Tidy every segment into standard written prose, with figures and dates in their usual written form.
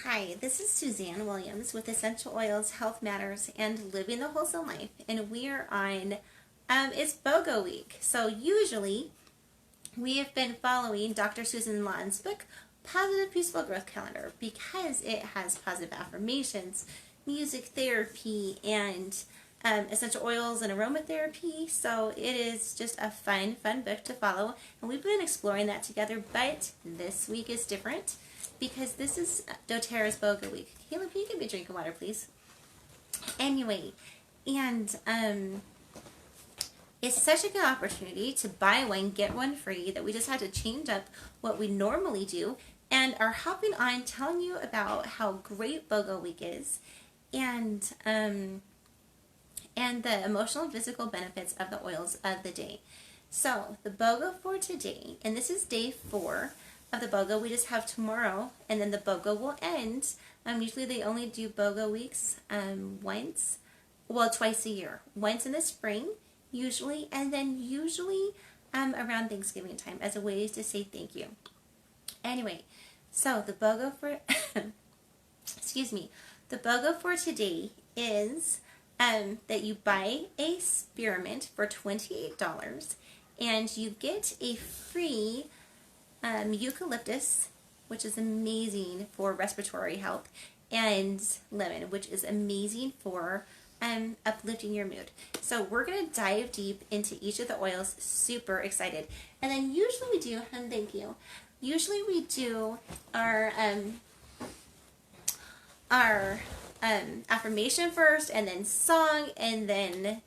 Hi, this is Suzanne Williams with Essential Oils, Health Matters, and Living the Wholesome Life, and we are on, it's BOGO week. So usually we have been following Dr. Susan Lawn's book, Positive Peaceful Growth Calendar, because it has positive affirmations, music therapy, and essential oils and aromatherapy. So it is just a fun book to follow, and we've been exploring that together, but this week is different because this is doTERRA's BOGO week. Caleb, can you give me a drink of water, please? Anyway, and it's such a good opportunity to buy one, get one free, that we just had to change up what we normally do and are hopping on telling you about how great BOGO week is and the emotional and physical benefits of the oils of the day. So the BOGO for today, and this is day 4 of the BOGO. We just have tomorrow, and then the BOGO will end. Usually they only do BOGO weeks twice a year. Once in the spring, usually, and then usually around Thanksgiving time as a way to say thank you. Anyway, so the BOGO for, the BOGO for today is that you buy a Spearmint for $28 and you get a free eucalyptus, which is amazing for respiratory health, and lemon, which is amazing for uplifting your mood. So we're going to dive deep into each of the oils. Super excited. And then usually we do, and thank you, usually we do our affirmation first, and then song, and then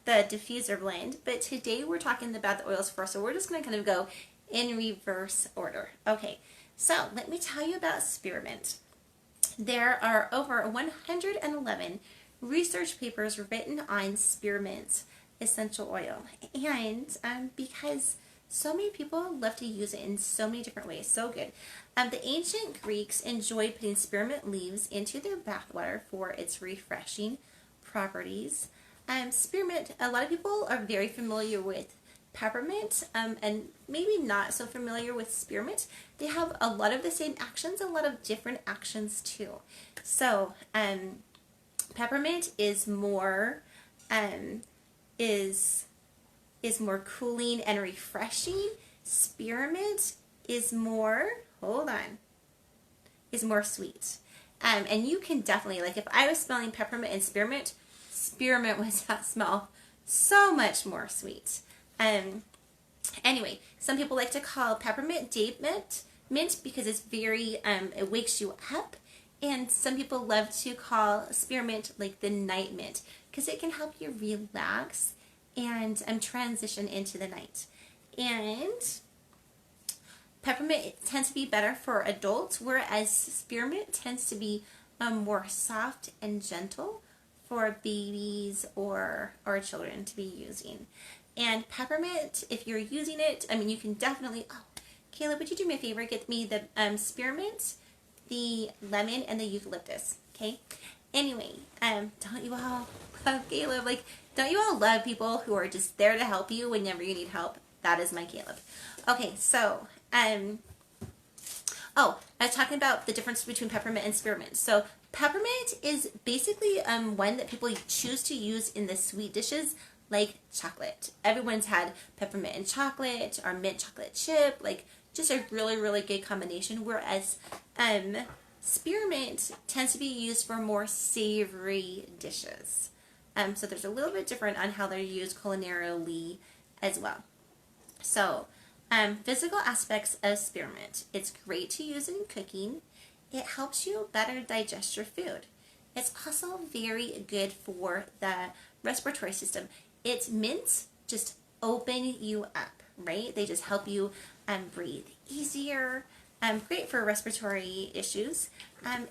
the diffuser blend. But today we're talking about the oils first, so we're just going to kind of go in reverse order. Okay, so let me tell you about Spearmint. There are over 111 research papers written on Spearmint essential oil, and because so many people love to use it in so many different ways, so good. The ancient Greeks enjoyed putting spearmint leaves into their bathwater for its refreshing properties. Spearmint, a lot of people are very familiar with peppermint, and maybe not so familiar with spearmint. They have a lot of the same actions, a lot of different actions too. So peppermint is more more cooling and refreshing. Spearmint is more more sweet. And you can definitely, like, if I was smelling peppermint and spearmint would smell so much more sweet. Anyway, some people like to call peppermint day mint because it's very, it wakes you up. And some people love to call spearmint like the night mint because it can help you relax and transition into the night. And peppermint tends to be better for adults, whereas spearmint tends to be more soft and gentle for babies or children to be using. And peppermint, if you're using it, I mean, you can definitely, Caleb, would you do me a favor? Get me the spearmint, the lemon, and the eucalyptus, okay? Anyway, don't you all love Caleb? Like, don't you all love people who are just there to help you whenever you need help? That is my Caleb. Okay, so, I was talking about the difference between peppermint and spearmint. So peppermint is basically one that people choose to use in the sweet dishes like chocolate. Everyone's had peppermint and chocolate or mint chocolate chip, like just a really good combination, whereas spearmint tends to be used for more savory dishes. So there's a little bit different on how they're used culinarily as well. So physical aspects of spearmint. It's great to use in cooking. It helps you better digest your food. It's also very good for the respiratory system. Its mints just open you up, right? They just help you breathe easier. Great for respiratory issues.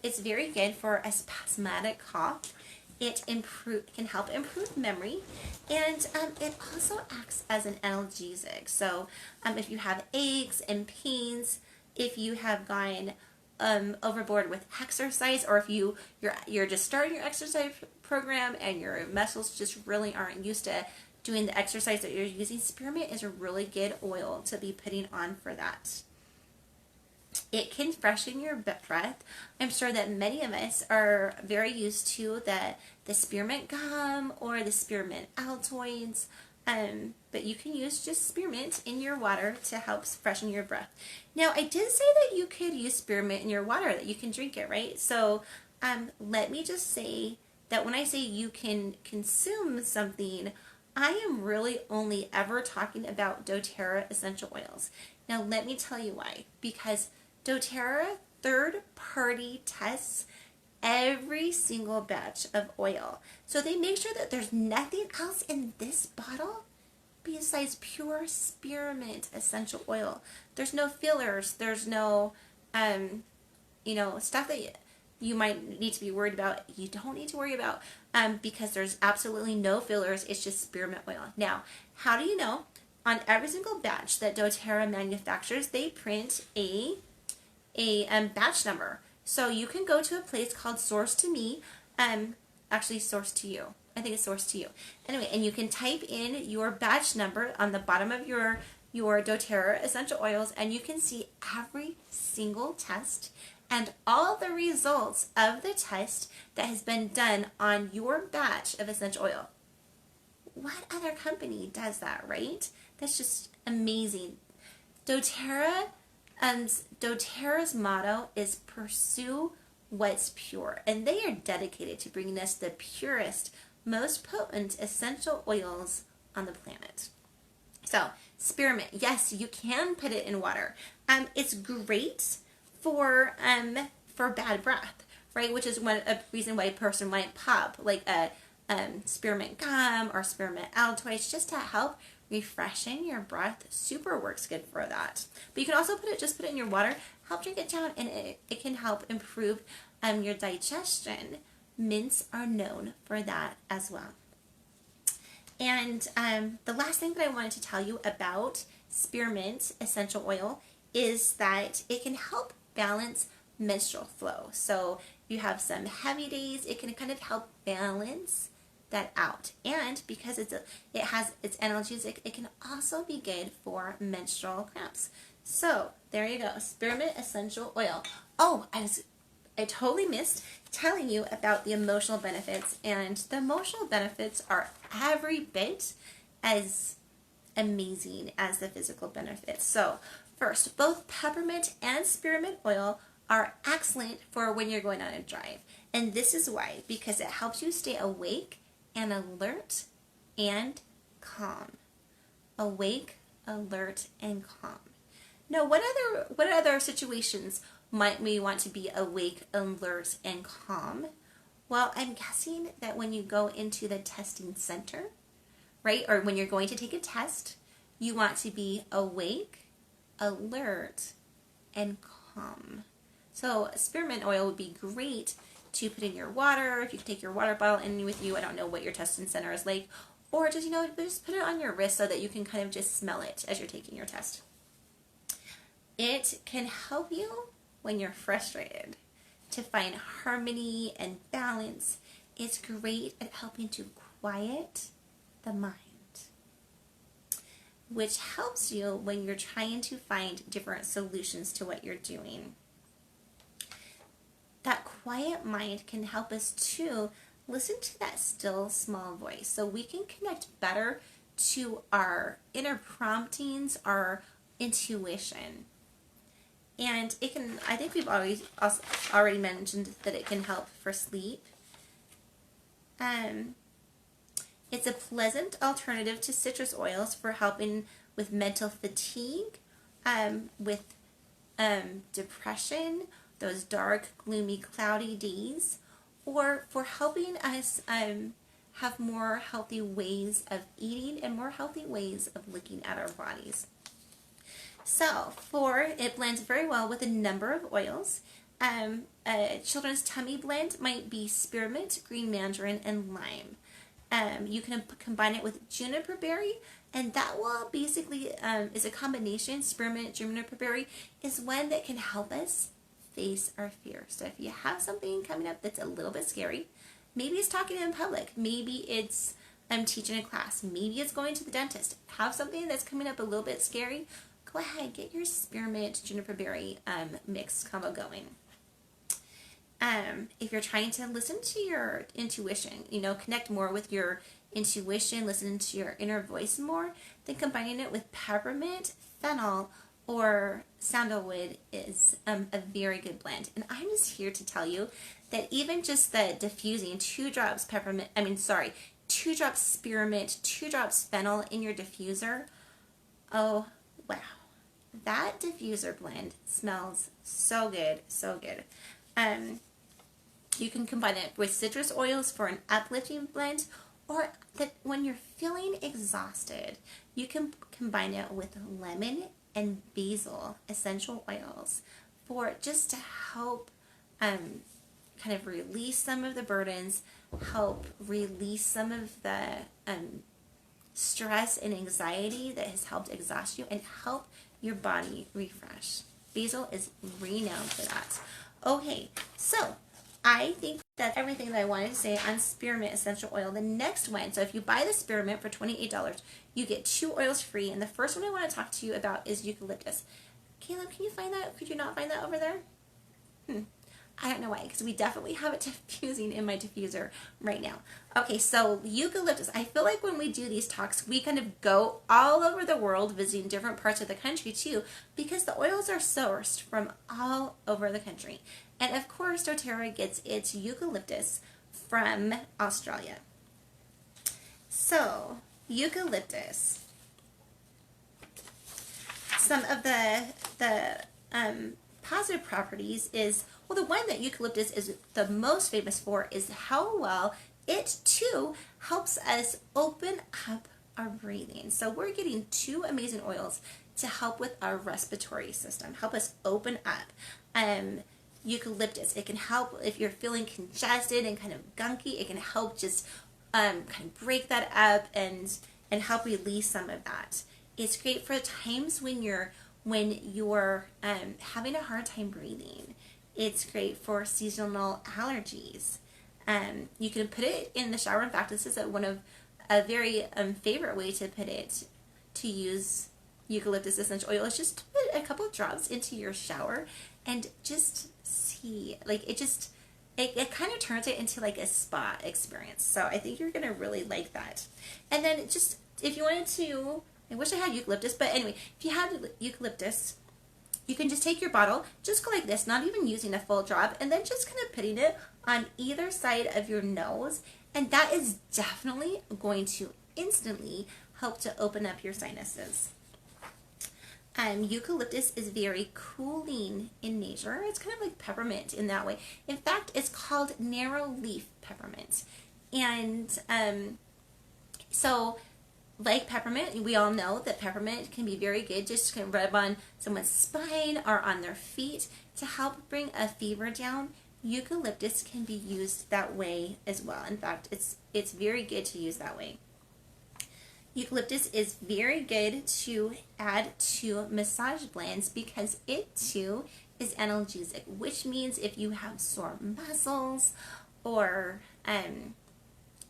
It's very good for a spasmodic cough. It can help improve memory, and it also acts as an analgesic. So if you have aches and pains, if you have gone overboard with exercise, or if you're just starting your exercise program and your muscles just really aren't used to doing the exercise that you're using, spearmint is a really good oil to be putting on for that. It can freshen your breath. I'm sure that many of us are very used to the spearmint gum or the spearmint Altoids, but you can use just spearmint in your water to help freshen your breath. Now, I did say that you could use spearmint in your water, that you can drink it, right? So let me just say that when I say you can consume something, I am really only ever talking about doTERRA essential oils. Now, let me tell you why. Because doTERRA third-party tests every single batch of oil. So they make sure that there's nothing else in this bottle besides pure spearmint essential oil. There's no fillers. There's no, stuff that you might need to be worried about. You don't need to worry about because there's absolutely no fillers. It's just spearmint oil. Now, how do you know? On every single batch that doTERRA manufactures, they print a batch number. So you can go to a place called Source to Me, actually Source to You. I think it's Source to You. Anyway, and you can type in your batch number on the bottom of your doTERRA essential oils, and you can see every single test and all the results of the test that has been done on your batch of essential oil. What other company does that, right? That's just amazing. doTERRA's motto is pursue what's pure, and they are dedicated to bringing us the purest, most potent essential oils on the planet. So, spearmint, yes, you can put it in water. It's great for bad breath, right? Which is a reason why a person might pop like a spearmint gum or spearmint Altoids just to help refreshing your breath. Super works good for that. But you can also put it in your water, help drink it down, and it can help improve your digestion. Mints are known for that as well. And the last thing that I wanted to tell you about spearmint essential oil is that it can help balance menstrual flow. So you have some heavy days, it can kind of help balance that out. And because it's analgesic, it can also be good for menstrual cramps. So there you go, spearmint essential oil. Oh, I totally missed telling you about the emotional benefits, and the emotional benefits are every bit as amazing as the physical benefits. So first, both peppermint and spearmint oil are excellent for when you're going on a drive. And this is why, because it helps you stay awake and alert and calm. Awake, alert, and calm. Now, what other situations might we want to be awake, alert, and calm? Well, I'm guessing that when you go into the testing center, right, or when you're going to take a test, you want to be awake, alert, and calm. So spearmint oil would be great to put in your water. If you take your water bottle in with you, I don't know what your testing center is like, or just just put it on your wrist so that you can kind of just smell it as you're taking your test. It can help you when you're frustrated to find harmony and balance. It's great at helping to quiet the mind, which helps you when you're trying to find different solutions to what you're doing. That quiet mind can help us to listen to that still small voice so we can connect better to our inner promptings, our intuition. And it can, I think we've already mentioned that it can help for sleep. It's a pleasant alternative to citrus oils for helping with mental fatigue, with depression, those dark, gloomy, cloudy days, or for helping us have more healthy ways of eating and more healthy ways of looking at our bodies. So, it blends very well with a number of oils. A children's tummy blend might be spearmint, green mandarin, and lime. You can combine it with juniper berry, and that will basically is a combination. Spearmint, juniper berry is one that can help us face our fear. So if you have something coming up that's a little bit scary, maybe it's talking in public, maybe it's teaching a class, maybe it's going to the dentist, have something that's coming up a little bit scary, go ahead, get your spearmint juniper berry mix combo going. If you're trying to listen to your intuition, connect more with your intuition, listen to your inner voice more, then combining it with peppermint, fennel, or sandalwood is a very good blend. And I'm just here to tell you that even just the diffusing 2 drops peppermint, 2 drops spearmint, 2 drops fennel in your diffuser, oh wow, that diffuser blend smells so good, so good. You can combine it with citrus oils for an uplifting blend, or that when you're feeling exhausted, you can combine it with lemon and basil essential oils for just to help kind of release some of the burdens, help release some of the stress and anxiety that has helped exhaust you, and help your body refresh. Basil is renowned for that. Okay, so I think that's everything that I wanted to say on spearmint essential oil. The next one, so if you buy the spearmint for $28, you get 2 oils free. And the first one I want to talk to you about is eucalyptus. Caleb, can you find that? Could you not find that over there? I don't know why, because we definitely have it diffusing in my diffuser right now. Okay, so eucalyptus. I feel like when we do these talks, we kind of go all over the world visiting different parts of the country too, because the oils are sourced from all over the country. And of course, doTERRA gets its eucalyptus from Australia. So, eucalyptus. Some of the positive properties is, well, the one that eucalyptus is the most famous for is how well it too helps us open up our breathing. So we're getting 2 amazing oils to help with our respiratory system, help us open up. Eucalyptus, it can help if you're feeling congested and kind of gunky. It can help just kind of break that up and help release some of that. It's great for times when you're having a hard time breathing. It's great for seasonal allergies. You can put it in the shower. In fact, this is a very favorite way to put it, to use eucalyptus essential oil, is just to put a couple of drops into your shower and just see, like, it kind of turns it into like a spa experience. So I think you're gonna really like that. And then just, if you wanted to, I wish I had eucalyptus, but anyway, if you had eucalyptus, you can just take your bottle, just go like this, not even using a full drop, and then just kind of putting it on either side of your nose, and that is definitely going to instantly help to open up your sinuses. Eucalyptus is very cooling in nature. It's kind of like peppermint in that way. In fact, it's called narrow leaf peppermint. And so like peppermint, we all know that peppermint can be very good just to rub on someone's spine or on their feet to help bring a fever down. Eucalyptus can be used that way as well. In fact, it's very good to use that way. Eucalyptus is very good to add to massage blends because it too is analgesic, which means if you have sore muscles or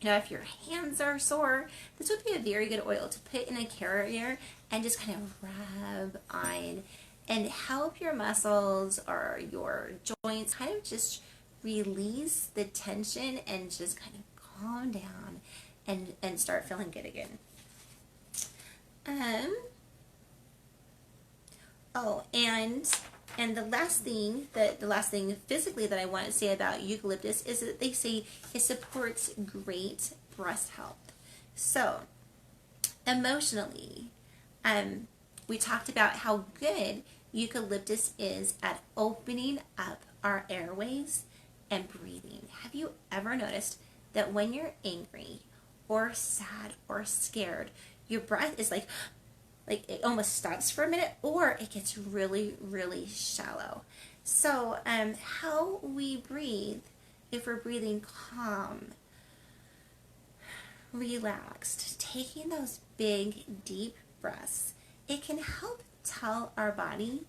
if your hands are sore, this would be a very good oil to put in a carrier and just kind of rub on and help your muscles or your joints kind of just release the tension and just kind of calm down and start feeling good again. And the last thing physically that I want to say about eucalyptus is that they say it supports great breast health. So, emotionally, we talked about how good eucalyptus is at opening up our airways and breathing. Have you ever noticed that when you're angry or sad or scared, your breath is like it almost stops for a minute, or it gets really, really shallow. So how we breathe, if we're breathing calm, relaxed, taking those big, deep breaths, it can help tell our body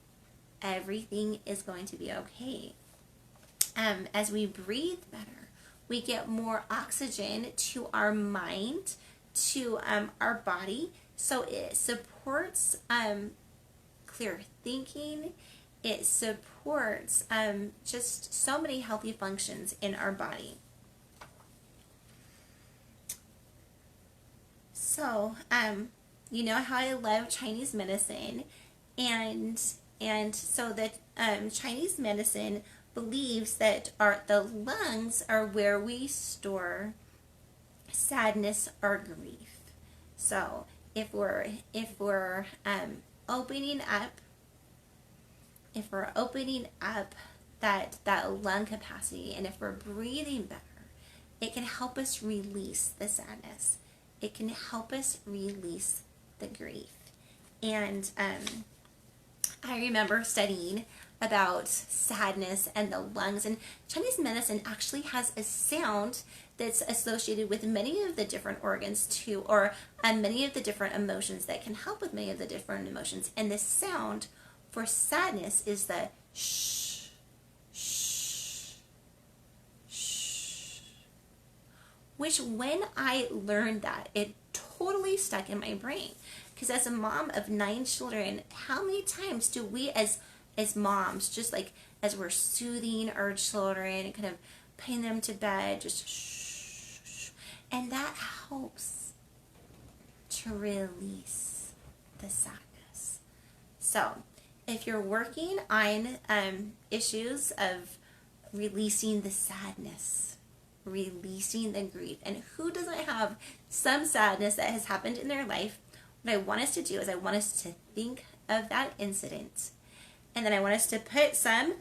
everything is going to be okay. As we breathe better, we get more oxygen to our mind, to our body, so it supports clear thinking. It supports just so many healthy functions in our body. So, you know how I love Chinese medicine, and so that Chinese medicine believes that the lungs are where we store sadness or grief. So if we're opening up, that lung capacity, and if we're breathing better, it can help us release the sadness. It can help us release the grief. And I remember studying about sadness and the lungs, and Chinese medicine actually has a sound that's associated with many of the different organs too, or many of the different emotions that can help with many of the different emotions. And the sound for sadness is the shh, shh, shh. Which, when I learned that, it totally stuck in my brain. Because as a mom of 9 children, how many times do we as moms, just like as we're soothing our children and kind of putting them to bed, just shh, shh, and that helps to release the sadness. So if you're working on issues of releasing the sadness, releasing the grief, and who doesn't have some sadness that has happened in their life, what I want us to do is I want us to think of that incident, and then I want us to put some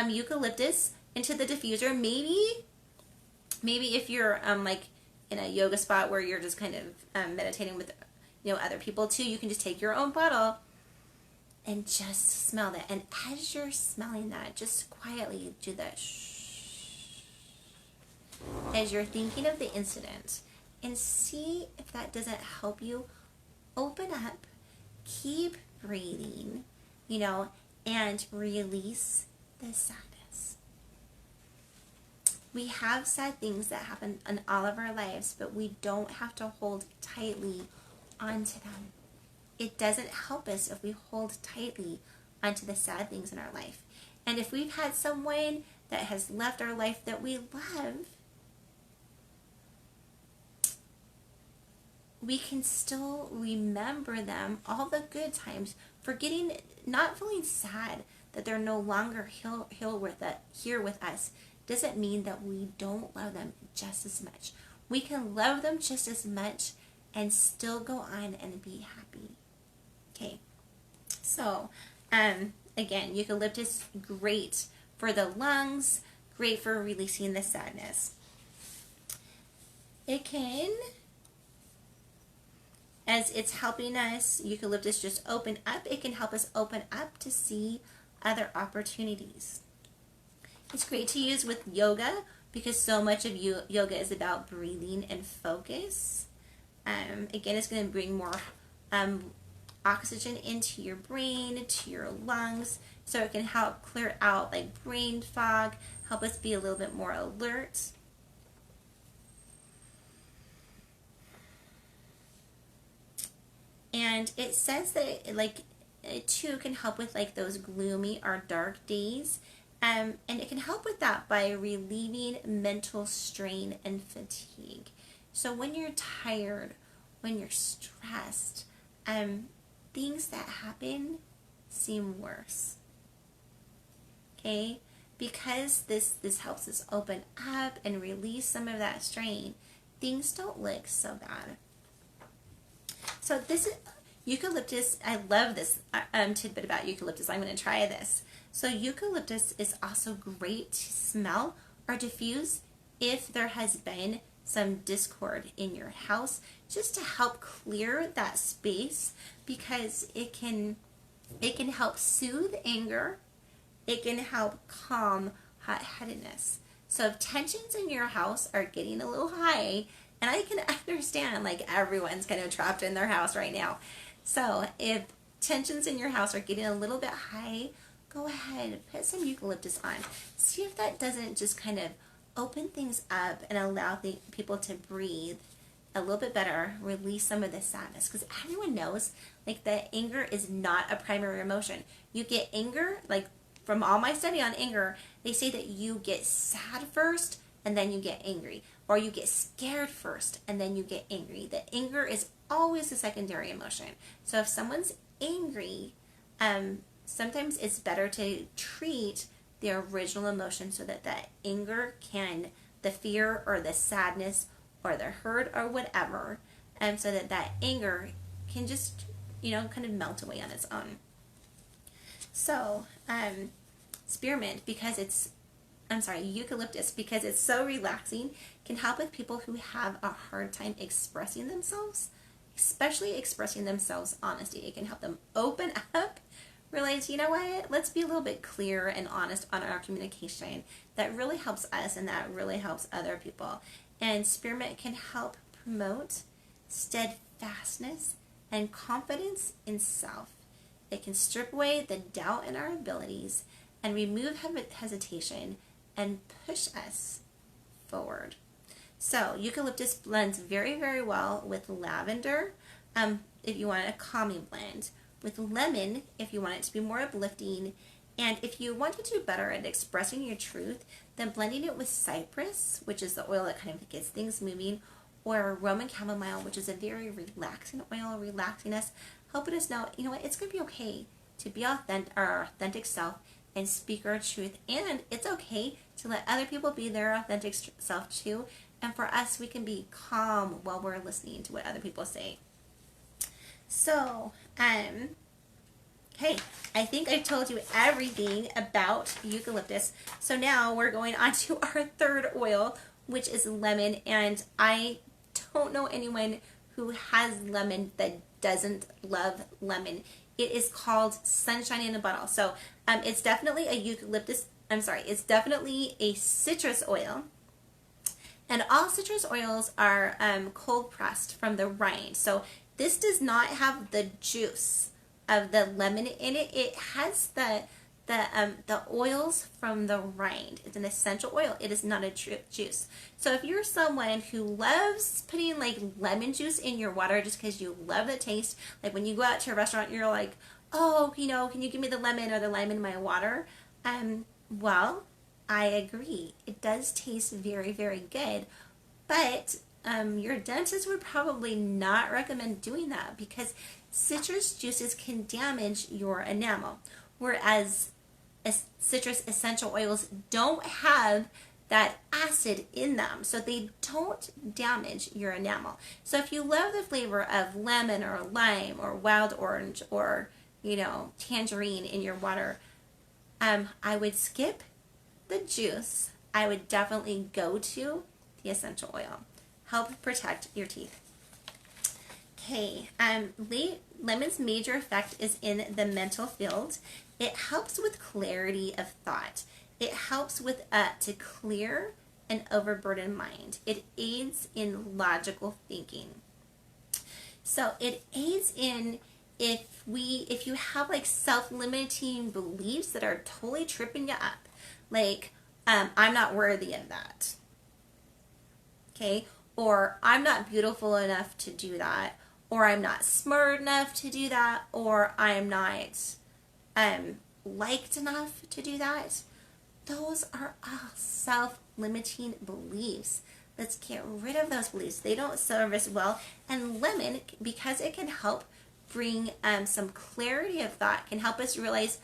eucalyptus into the diffuser. Maybe if you're like in a yoga spot where you're just kind of meditating with other people too, you can just take your own bottle and just smell that. And as you're smelling that, just quietly do that shh as you're thinking of the incident, and see if that doesn't help you open up, keep breathing, and release the sadness. We have sad things that happen in all of our lives, but we don't have to hold tightly onto them. It doesn't help us if we hold tightly onto the sad things in our life. And if we've had someone that has left our life that we love, we can still remember them, all the good times, not feeling sad that they're no longer here with us. Doesn't mean that we don't love them just as much. We can love them just as much and still go on and be happy. Okay, so again, eucalyptus, great for the lungs, great for releasing the sadness. It can, as it's helping us, eucalyptus just open up, it can help us open up to see other opportunities. It's great to use with yoga because so much of yoga is about breathing and focus. Again, it's going to bring more oxygen into your brain, to your lungs, so it can help clear out like brain fog, help us be a little bit more alert. And it says that it too can help with like those gloomy or dark days. And it can help with that by relieving mental strain and fatigue. So when you're tired, when you're stressed, things that happen seem worse. Okay? Because this helps us open up and release some of that strain, things don't look so bad. So this is eucalyptus. I love this tidbit about eucalyptus. I'm going to try this. So eucalyptus is also great to smell or diffuse if there has been some discord in your house, just to help clear that space, because it can help soothe anger. It can help calm hot-headedness. So if tensions in your house are getting a little high, and I can understand like everyone's kind of trapped in their house right now. So if tensions in your house are getting a little bit high, go ahead, put some eucalyptus on. See if that doesn't just kind of open things up and allow people to breathe a little bit better, release some of the sadness, because everyone knows like that anger is not a primary emotion. You get anger, like from all my study on anger, they say that you get sad first and then you get angry, or you get scared first and then you get angry. The anger is always a secondary emotion. So if someone's angry, sometimes it's better to treat the original emotion so that that anger can, the fear or the sadness or the hurt or whatever, so that that anger can just, kind of melt away on its own. So, spearmint, eucalyptus, because it's so relaxing, can help with people who have a hard time expressing themselves, especially expressing themselves honestly. It can help them open up, realize, you know what, let's be a little bit clear and honest on our communication. That really helps us and that really helps other people. And spearmint can help promote steadfastness and confidence in self. It can strip away the doubt in our abilities and remove hesitation and push us forward. So eucalyptus blends very, very well with lavender, if you want a calming blend, with lemon if you want it to be more uplifting, and if you want to do better at expressing your truth, then blending it with cypress, which is the oil that kind of gets things moving, or Roman chamomile, which is a very relaxing oil, relaxing us, helping us know, you know what, it's going to be okay to be our authentic self and speak our truth, and it's okay to let other people be their authentic self too, and for us, we can be calm while we're listening to what other people say. So, okay, I think I've told you everything about eucalyptus. So now we're going on to our third oil, which is lemon. And I don't know anyone who has lemon that doesn't love lemon. It is called Sunshine in a Bottle. So it's definitely it's definitely a citrus oil. And all citrus oils are cold pressed from the rind. So this does not have the juice of the lemon in it. It has the oils from the rind. It's an essential oil. It is not a juice. So if you're someone who loves putting like lemon juice in your water just because you love the taste, like when you go out to a restaurant, you're like, oh, can you give me the lemon or the lime in my water? Well, I agree. It does taste very, very good, but your dentist would probably not recommend doing that because citrus juices can damage your enamel, whereas citrus essential oils don't have that acid in them, so they don't damage your enamel. So if you love the flavor of lemon or lime or wild orange or tangerine in your water, I would skip the juice. I would definitely go to the essential oil. Help protect your teeth. Okay, lemon's major effect is in the mental field. It helps with clarity of thought. It helps with to clear an overburdened mind. It aids in logical thinking. So it aids in if you have like self-limiting beliefs that are totally tripping you up, like I'm not worthy of that. Okay, or I'm not beautiful enough to do that, or I'm not smart enough to do that, or I'm not liked enough to do that. Those are all self-limiting beliefs. Let's get rid of those beliefs. They don't serve us well. And lemon, because it can help bring some clarity of thought, can help us realize,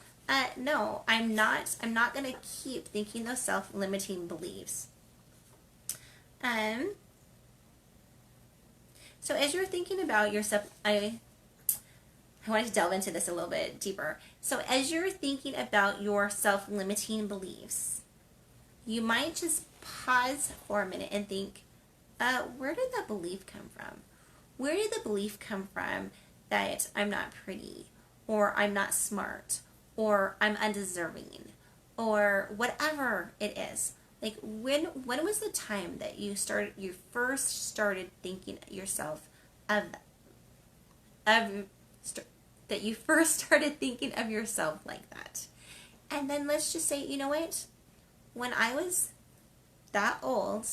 no, I'm not going to keep thinking those self-limiting beliefs. So as you're thinking about yourself, I wanted to delve into this a little bit deeper. So as you're thinking about your self-limiting beliefs, you might just pause for a minute and think, where did that belief come from? Where did the belief come from that I'm not pretty, or I'm not smart, or I'm undeserving, or whatever it is? Like when was the time that you first started thinking yourself that you first started thinking of yourself like that? And then let's just say, you know what? When I was that old,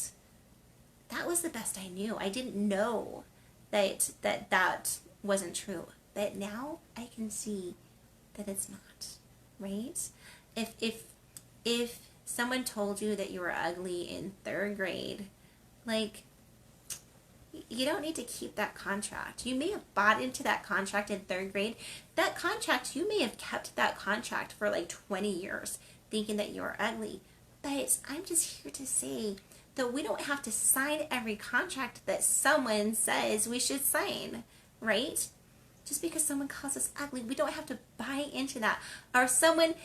that was the best I knew. I didn't know that wasn't true. But now I can see that it's not, right? If someone told you that you were ugly in 3rd grade, like, you don't need to keep that contract. You may have bought into that contract in 3rd grade. That contract, you may have kept that contract for like 20 years thinking that you were ugly. But I'm just here to say that we don't have to sign every contract that someone says we should sign, right? Just because someone calls us ugly, we don't have to buy into that. Or if someone,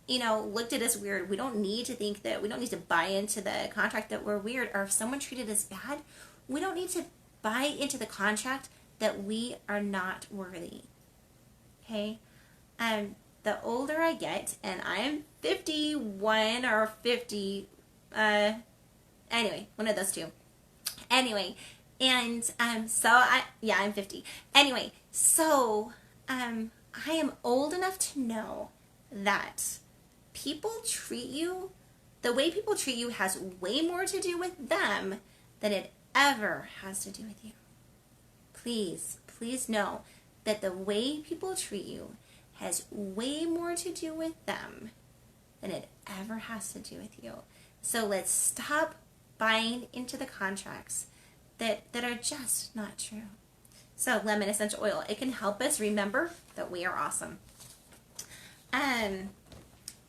looked at us weird, we don't need to buy into the contract that we're weird. Or if someone treated us bad, we don't need to buy into the contract that we are not worthy. Okay? The older I get, and I am 51 or 50, anyway, one of those two. Anyway, and I'm 50. Anyway, so I am old enough to know that the way people treat you has way more to do with them than it ever has to do with you. Please know that the way people treat you has way more to do with them than it ever has to do with you. So let's stop buying into the contracts that are just not true. So lemon essential oil, it can help us remember that we are awesome.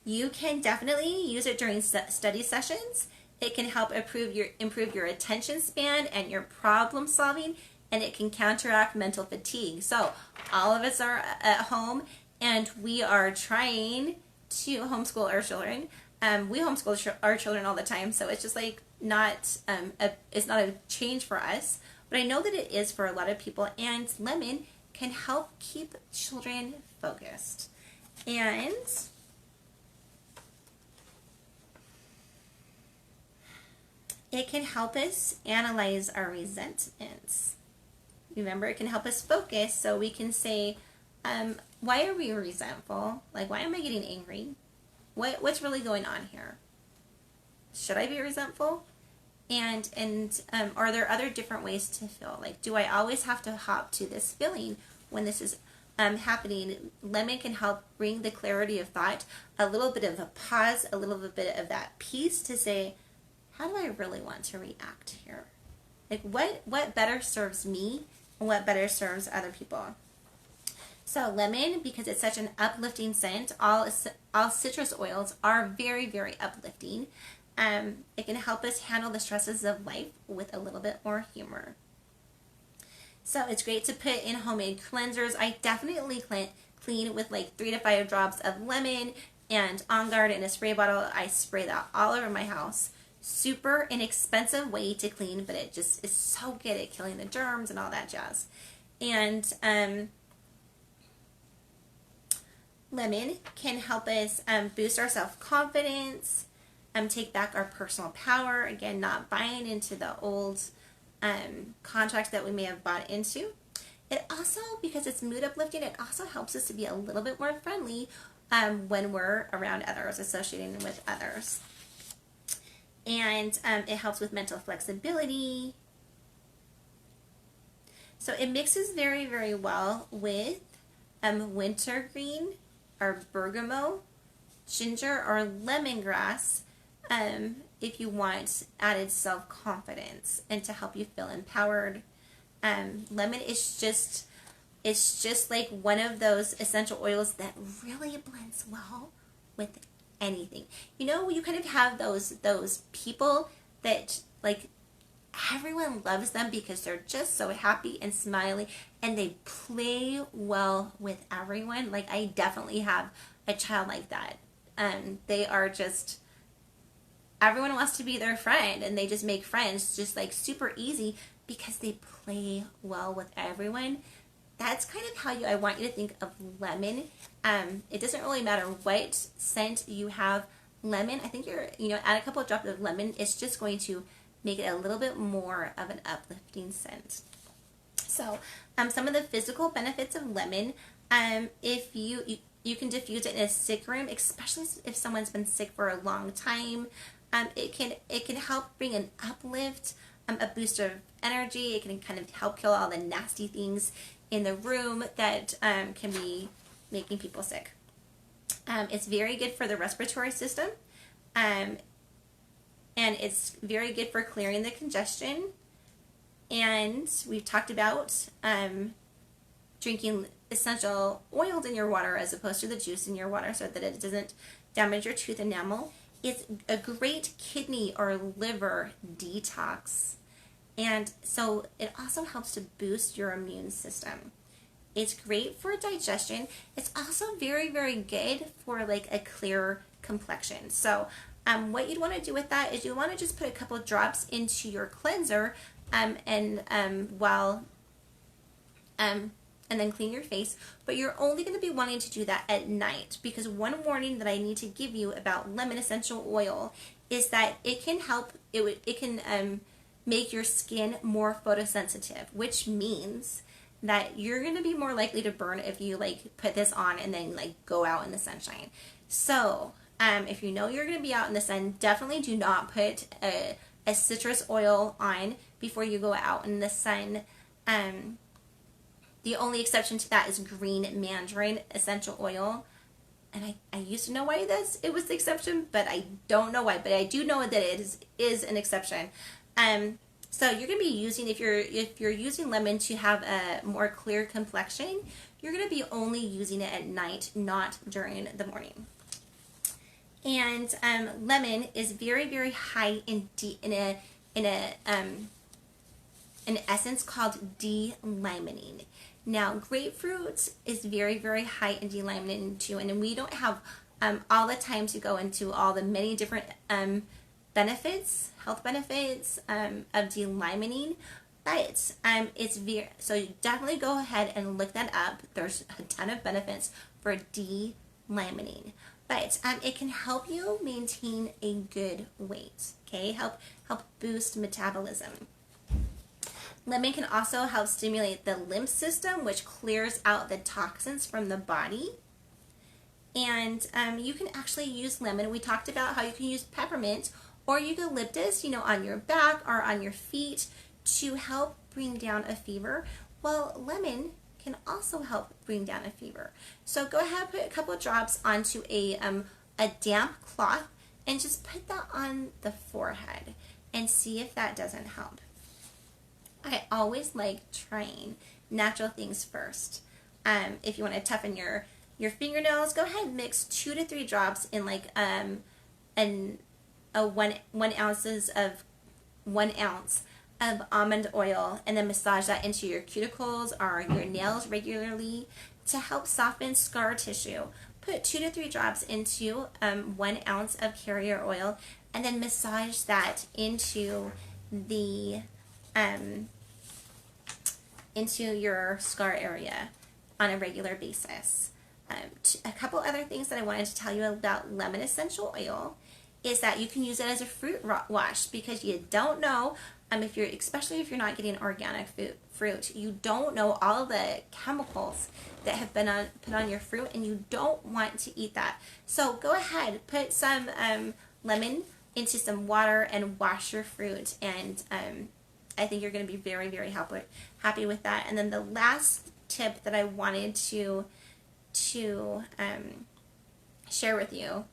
You can definitely use it during study sessions. It can help improve your attention span and your problem solving, and it can counteract mental fatigue. So all of us are at home and we are trying to homeschool our children. We homeschool our children all the time, so it's just like it's not a change for us, but I know that it is for a lot of people, and lemon can help keep children focused. And it can help us analyze our resentments. Remember, it can help us focus so we can say, why are we resentful? Like, why am I getting angry? What's really going on here? Should I be resentful? And are there other different ways to feel? Like, do I always have to hop to this feeling when this is happening? Lemon can help bring the clarity of thought, a little bit of a pause, a little bit of that peace to say, how do I really want to react here? Like, what better serves me and what better serves other people? So lemon, because it's such an uplifting scent, all citrus oils are very, very uplifting. It can help us handle the stresses of life with a little bit more humor. So it's great to put in homemade cleansers. I definitely clean with like 3 to 5 drops of lemon and On Guard in a spray bottle. I spray that all over my house. Super inexpensive way to clean, but it just is so good at killing the germs and all that jazz. And lemon can help us boost our self-confidence, take back our personal power. Again, not buying into the old contracts that we may have bought into. It also, because it's mood uplifting, it also helps us to be a little bit more friendly when we're around others, associating with others. And it helps with mental flexibility. So it mixes very, very well with wintergreen or bergamot, ginger, or lemongrass if you want added self-confidence and to help you feel empowered. Lemon is just like one of those essential oils that really blends well with anything. You know, you kind of have those people that like everyone loves them because they're just so happy and smiley and they play well with everyone. Like, I definitely have a child like that. They are just, everyone wants to be their friend and they just make friends just like super easy because they play well with everyone. That's kind of how I want you to think of lemon. It doesn't really matter what scent you have. Lemon, I think add a couple of drops of lemon. It's just going to make it a little bit more of an uplifting scent. So, some of the physical benefits of lemon, if you can diffuse it in a sick room, especially if someone's been sick for a long time. It can help bring an uplift a boost of energy. It can kind of help kill all the nasty things in the room that can be making people sick. It's very good for the respiratory system, and it's very good for clearing the congestion. And we've talked about drinking essential oils in your water as opposed to the juice in your water so that it doesn't damage your tooth enamel. It's a great kidney or liver detox. And so it also helps to boost your immune system. It's great for digestion. It's also very, very good for like a clear complexion. So what you'd want to do with that is you want to just put a couple of drops into your cleanser and then clean your face. But you're only going to be wanting to do that at night, because one warning that I need to give you about lemon essential oil is that it can help, it can make your skin more photosensitive, which means that you're going to be more likely to burn if you like put this on and then like go out in the sunshine. So if you know you're going to be out in the sun, definitely do not put a citrus oil on before you go out in the sun. The only exception to that is green mandarin essential oil. And I used to know why it was the exception, but I don't know why. But I do know that it is an exception. So you're going to be using, if you're using lemon to have a more clear complexion, you're going to be only using it at night, not during the morning. And lemon is very, very high in an essence called D-limonene. Now, grapefruit is very, very high in D-limonene too, and we don't have all the time to go into all the many different health benefits of D-limonene, but so you definitely go ahead and look that up. There's a ton of benefits for D-limonene, but it can help you maintain a good weight. Okay, help boost metabolism. Lemon can also help stimulate the lymph system, which clears out the toxins from the body. And you can actually use lemon. We talked about how you can use peppermint or eucalyptus, on your back or on your feet to help bring down a fever. Well, lemon can also help bring down a fever. So go ahead and put a couple of drops onto a damp cloth and just put that on the forehead and see if that doesn't help. I always like trying natural things first. If you want to toughen your fingernails, go ahead and mix 2 to 3 drops in like one ounce of almond oil, and then massage that into your cuticles or your nails regularly to help soften scar tissue. Put 2 to 3 drops into 1 ounce of carrier oil, and then massage that into your scar area on a regular basis. A couple other things that I wanted to tell you about lemon essential oil is that you can use it as a fruit wash, because you don't know, especially if you're not getting organic fruit, you don't know all the chemicals that have been put on your fruit, and you don't want to eat that. So go ahead, put some lemon into some water and wash your fruit, and I think you're going to be very, very happy with that. And then the last tip that I wanted to share with you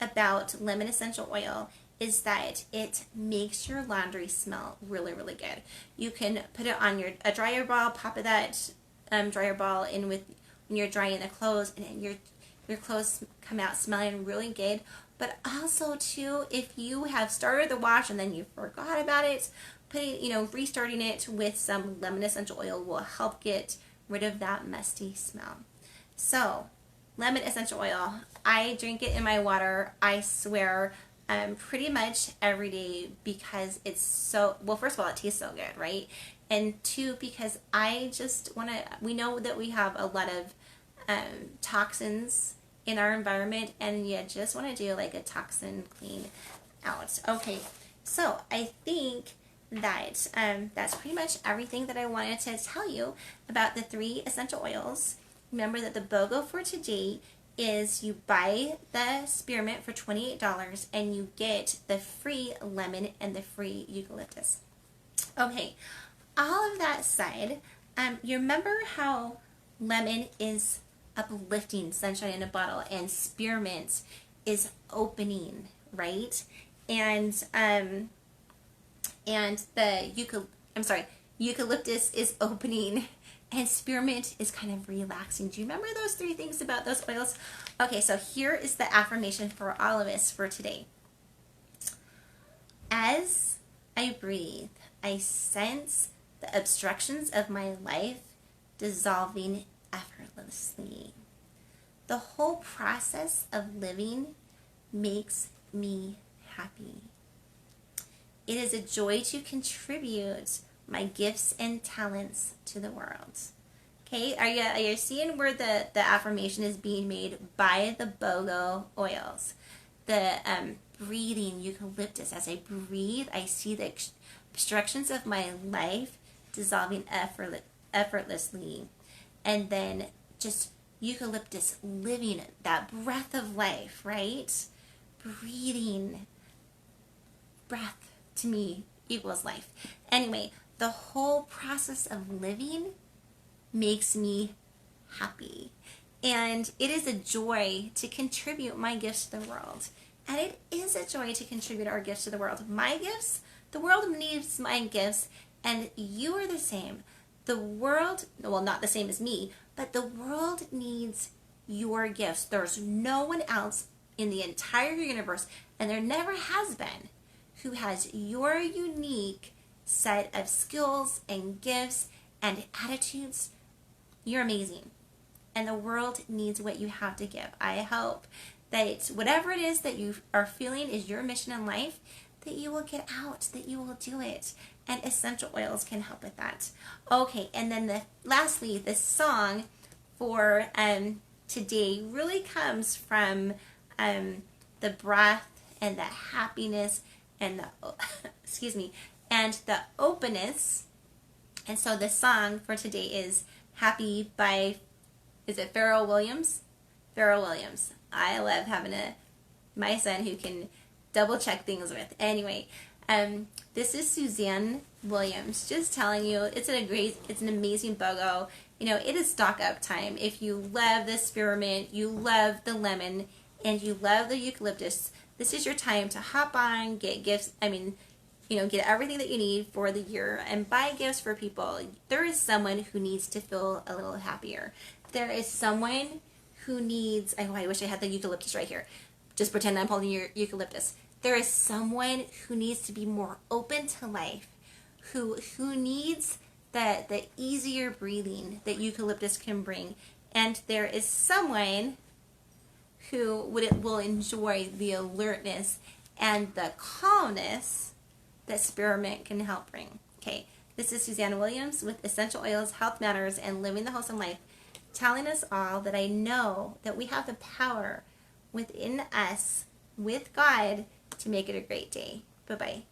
about lemon essential oil is that it makes your laundry smell really, really good. You can put it on a dryer ball, pop that dryer ball in when you're drying the clothes, and your clothes come out smelling really good. But also too, if you have started the wash and then you forgot about it, restarting it with some lemon essential oil will help get rid of that musty smell. So, lemon essential oil, I drink it in my water, I swear, pretty much every day, because it's so, well, first of all, it tastes so good, right? And 2, because I just we know that we have a lot of toxins in our environment, and you just want to do like a toxin clean out. Okay, so I think that that's pretty much everything that I wanted to tell you about the 3 essential oils. Remember that the BOGO for today is you buy the Spearmint for $28 and you get the free lemon and the free eucalyptus. Okay, all of that said, you remember how lemon is uplifting, sunshine in a bottle, and spearmint is opening, right? And eucalyptus is opening, and spearmint is kind of relaxing. Do you remember those three things about those oils? Okay, so here is the affirmation for all of us for today. As I breathe, I sense the obstructions of my life dissolving effortlessly. The whole process of living makes me happy. It is a joy to contribute my gifts and talents to the world. Okay, are you seeing where the affirmation is being made by the BOGO oils? The breathing eucalyptus. As I breathe, I see the obstructions of my life dissolving effortlessly. And then just eucalyptus living that breath of life, right? Breathing. Breath to me equals life. Anyway, the whole process of living makes me happy. And it is a joy to contribute my gifts to the world. And it is a joy to contribute our gifts to the world. My gifts, the world needs my gifts, and you are the same. The world, well, not the same as me, but the world needs your gifts. There's no one else in the entire universe, and there never has been, who has your unique set of skills and gifts and attitudes. You're amazing. And the world needs what you have to give. I hope that whatever it is that you are feeling is your mission in life, that you will get out, that you will do it. And essential oils can help with that. Okay, and then lastly, the song for today really comes from the breath and the happiness and the excuse me, and the openness. And so the song for today is Happy by, is it Pharrell Williams? Pharrell Williams. I love having my son who can double check things with. Anyway, this is Suzanne Williams just telling you it's an amazing BOGO. You know, it is stock up time. If you love the spearmint, you love the lemon, and you love the eucalyptus, this is your time to hop on, get gifts. Get everything that you need for the year and buy gifts for people. There is someone who needs to feel a little happier. There is someone who needs, I wish I had the eucalyptus right here. Just pretend I'm holding your eucalyptus. There is someone who needs to be more open to life, who needs the easier breathing that eucalyptus can bring. And there is someone who will enjoy the alertness and the calmness that spearmint can help bring. Okay, this is Suzanne Williams with Essential Oils, Health Matters, and Living the Wholesome Life, telling us all that I know that we have the power within us with God to make it a great day. Bye-bye.